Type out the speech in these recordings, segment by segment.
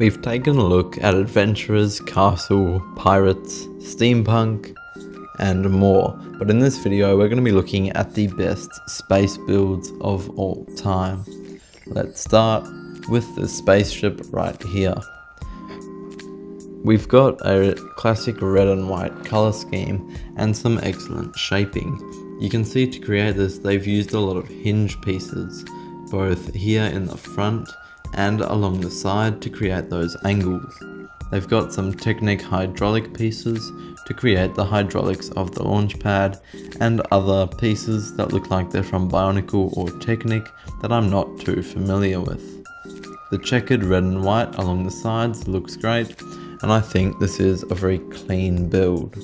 We've taken a look at adventurers, castle, pirates, steampunk, and more, but in this video we're going to be looking at the best space builds of all time. Let's start with the spaceship right here. We've got a classic red and white color scheme and some excellent shaping. You can see to create this they've used a lot of hinge pieces, both here in the front and along the side to create those angles. They've got some Technic hydraulic pieces to create the hydraulics of the launch pad, and other pieces that look like they're from Bionicle or Technic that I'm not too familiar with. The checkered red and white along the sides looks great, and I think this is a very clean build.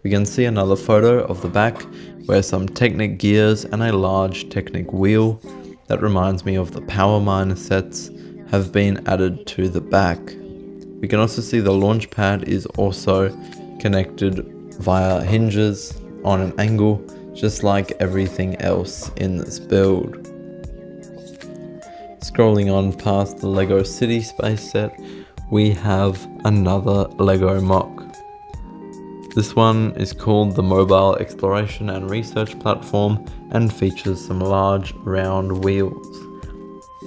We can see another photo of the back where some Technic gears and a large Technic wheel that reminds me of the power miner sets have been added to the back. We can also see the launch pad is also connected via hinges on an angle, just like everything else in this build. Scrolling on past the Lego City space set, we have another Lego MOC. This one is called the Mobile Exploration and Research Platform and features some large round wheels.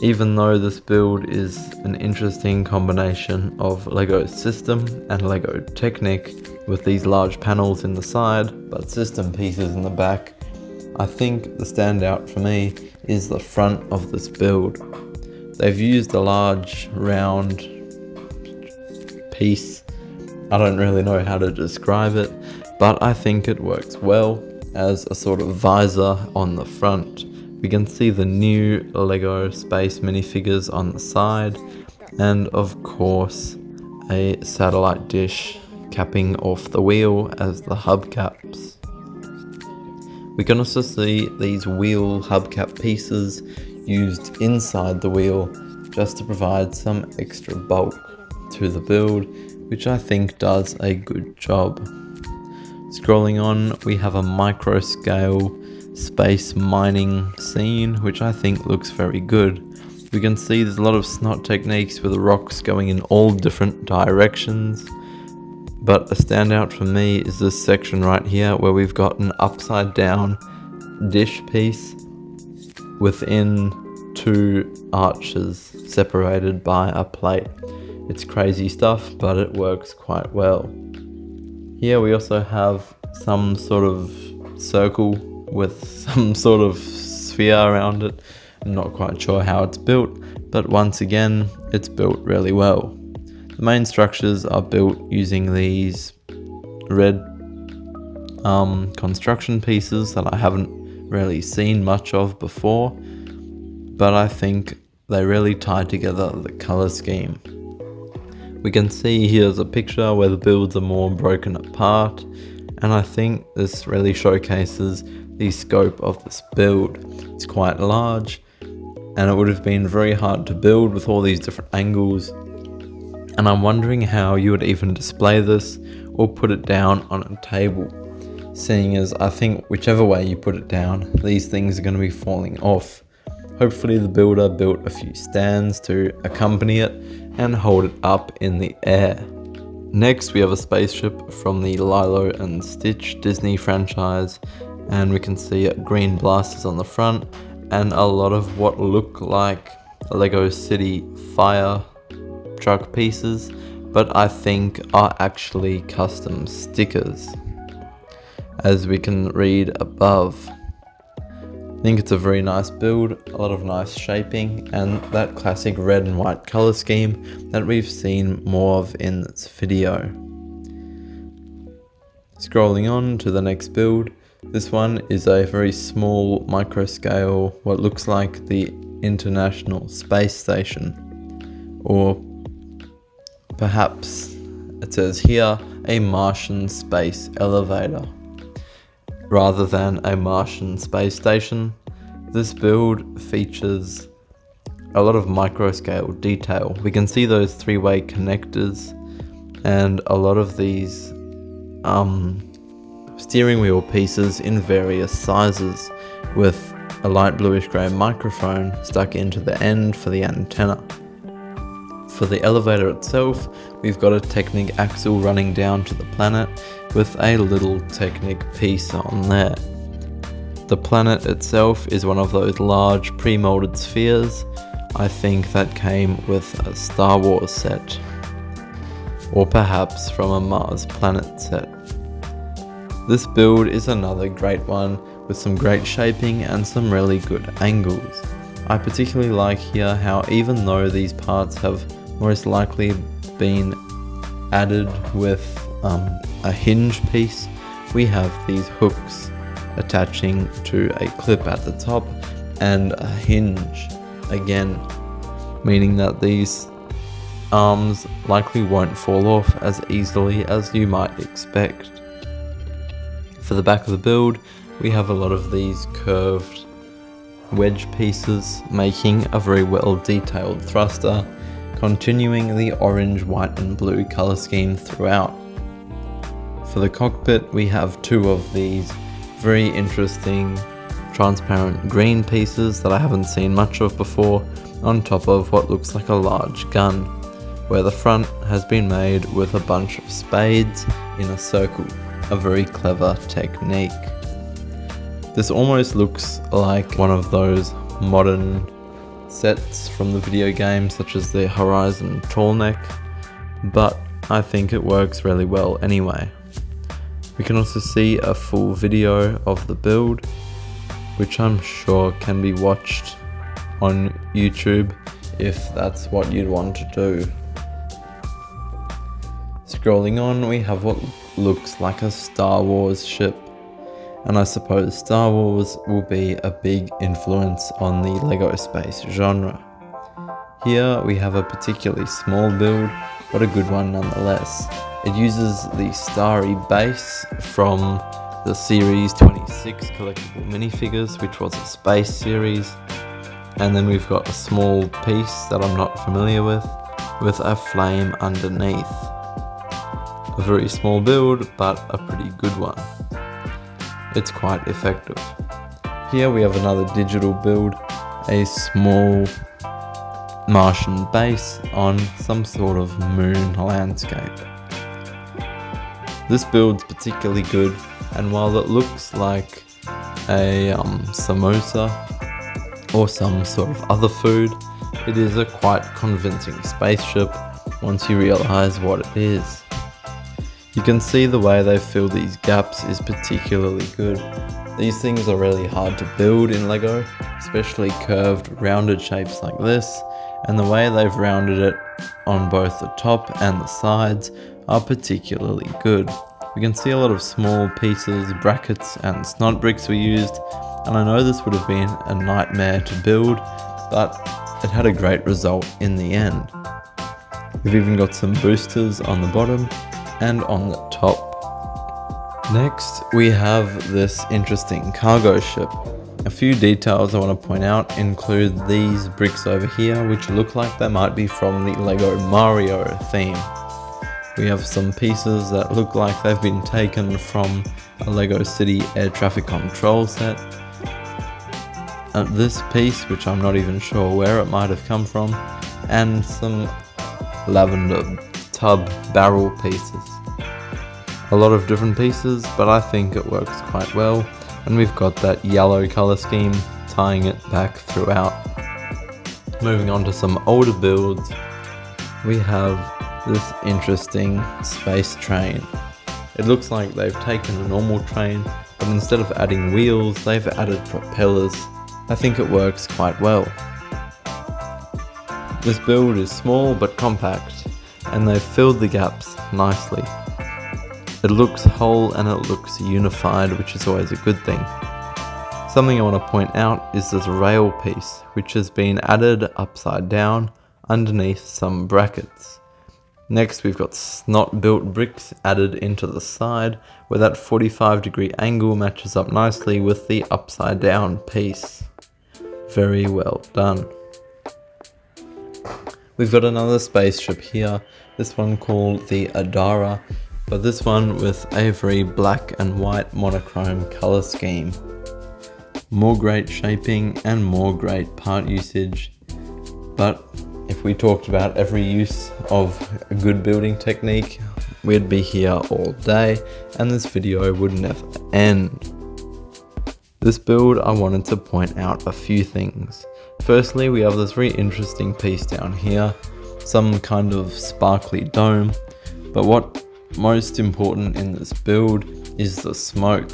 Even though this build is an interesting combination of Lego System and Lego Technic with these large panels in the side but system pieces in the back, I think the standout for me is the front of this build. They've used a large round piece. I don't really know how to describe it, but I think it works well as a sort of visor on the front. We can see the new Lego space minifigures on the side, and of course a satellite dish capping off the wheel as the hubcaps. We can also see these wheel hubcap pieces used inside the wheel just to provide some extra bulk to the build, which I think does a good job. Scrolling on, we have a Microscale space mining scene, which I think looks very good. We can see there's a lot of snot techniques with rocks going in all different directions, but a standout for me is this section right here where we've got an upside down dish piece within two arches separated by a plate. It's crazy stuff, but it works quite well. Here we also have some sort of circle with some sort of sphere around it. I'm not quite sure how it's built, but once again, it's built really well. The main structures are built using these red construction pieces that I haven't really seen much of before, but I think they really tie together the color scheme. We can see here's a picture where the builds are more broken apart, and I think this really showcases the scope of this build. It's quite large, and it would have been very hard to build with all these different angles, and I'm wondering how you would even display this or put it down on a table, seeing as I think whichever way you put it down, these things are going to be falling off. Hopefully the builder built a few stands to accompany it and hold it up in the air. Next we have a spaceship from the Lilo and Stitch Disney franchise, and we can see green blasters on the front and a lot of what look like Lego City fire truck pieces, but I think are actually custom stickers, as we can read above. I think it's a very nice build, a lot of nice shaping, and that classic red and white color scheme that we've seen more of in this video. Scrolling on to the next build, this one is a very small microscale, what looks like the International Space Station, or perhaps it says here a Martian space elevator. Rather than a Martian space station, this build features a lot of microscale detail. We can see those three-way connectors and a lot of these steering wheel pieces in various sizes, with a light bluish grey microphone stuck into the end for the antenna. For the elevator itself, we've got a Technic axle running down to the planet with a little Technic piece on there. The planet itself is one of those large pre-molded spheres. I think that came with a Star Wars set, or perhaps from a Mars planet set. This build is another great one with some great shaping and some really good angles. I particularly like here how even though these parts have most likely been added with a hinge piece, we have these hooks attaching to a clip at the top and a hinge again, meaning that these arms likely won't fall off as easily as you might expect. For the back of the build, we have a lot of these curved wedge pieces making a very well detailed thruster, continuing the orange, white and blue colour scheme throughout. For the cockpit, we have two of these very interesting transparent green pieces that I haven't seen much of before, on top of what looks like a large gun, where the front has been made with a bunch of spades in a circle, a very clever technique. This almost looks like one of those modern sets from the video games such as the Horizon Tallneck, but I think it works really well anyway. We can also see a full video of the build, which I'm sure can be watched on YouTube if that's what you'd want to do. Scrolling on, we have what looks like a Star Wars ship, and I suppose Star Wars will be a big influence on the LEGO space genre. Here we have a particularly small build, but a good one nonetheless. It uses the starry base from the Series 26 collectible minifigures, which was a space series, and then we've got a small piece that I'm not familiar with a flame underneath. A very small build, but a pretty good one. It's quite effective. Here we have another digital build, a small Martian base on some sort of moon landscape. This build's particularly good, and while it looks like a samosa or some sort of other food, it is a quite convincing spaceship once you realize what it is. You can see the way they fill these gaps is particularly good. These things are really hard to build in LEGO, especially curved, rounded shapes like this, and the way they've rounded it on both the top and the sides are particularly good. We can see a lot of small pieces, brackets and snot bricks were used, and I know this would have been a nightmare to build, but it had a great result in the end. We've even got some boosters on the bottom and on the top. Next, we have this interesting cargo ship. A few details I want to point out include these bricks over here, which look like they might be from the LEGO Mario theme. We have some pieces that look like they've been taken from a LEGO City air traffic control set. This piece, which I'm not even sure where it might have come from, and some lavender tub barrel pieces. A lot of different pieces, but I think it works quite well, and we've got that yellow color scheme tying it back throughout. Moving on to some older builds, we have this interesting space train. It looks like they've taken a normal train, but instead of adding wheels, they've added propellers. I think it works quite well. This build is small but compact, and they've filled the gaps nicely. It looks whole and it looks unified, which is always a good thing. Something I want to point out is this rail piece, which has been added upside down underneath some brackets. Next, we've got snot built bricks added into the side, where that 45-degree angle matches up nicely with the upside down piece. Very well done. We've got another spaceship here, this one called the Adhara, but this one with a very black and white monochrome color scheme. More great shaping and more great part usage, but If we talked about every use of a good building technique, we'd be here all day and this video would never end. This build, I wanted to point out a few things. Firstly, we have this very interesting piece down here, some kind of sparkly dome, but what most important in this build is the smoke.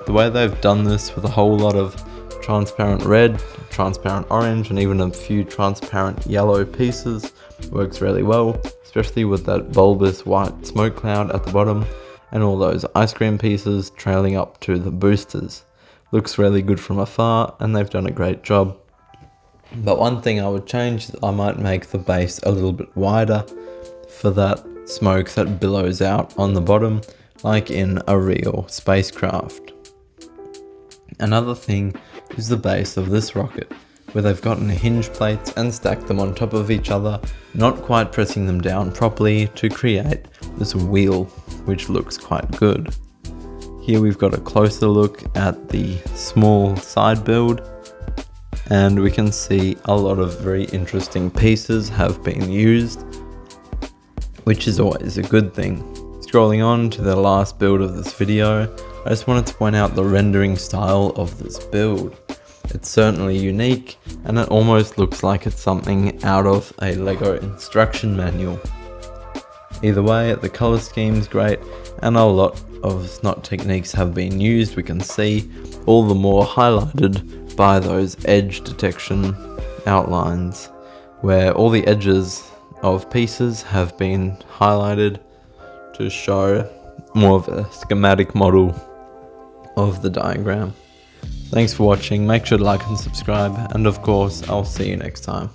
The way they've done this with a whole lot of transparent red, transparent orange, and even a few transparent yellow pieces works really well, especially with that bulbous white smoke cloud at the bottom and all those ice cream pieces trailing up to the boosters. Looks really good from afar and they've done a great job. But one thing I would change is I might make the base a little bit wider for that smoke that billows out on the bottom, like in a real spacecraft. Another thing is the base of this rocket, where they've gotten hinge plates and stacked them on top of each other, not quite pressing them down properly to create this wheel, which looks quite good. Here we've got a closer look at the small side build, and we can see a lot of very interesting pieces have been used, which is always a good thing. Scrolling on to the last build of this video, I just wanted to point out the rendering style of this build. It's certainly unique, and it almost looks like it's something out of a LEGO instruction manual. Either way, the color scheme's great, and a lot of snot techniques have been used. We can see all the more highlighted by those edge detection outlines, where all the edges of pieces have been highlighted to show more of a schematic model of the diagram. Thanks for watching, make sure to like and subscribe, and of course I'll see you next time.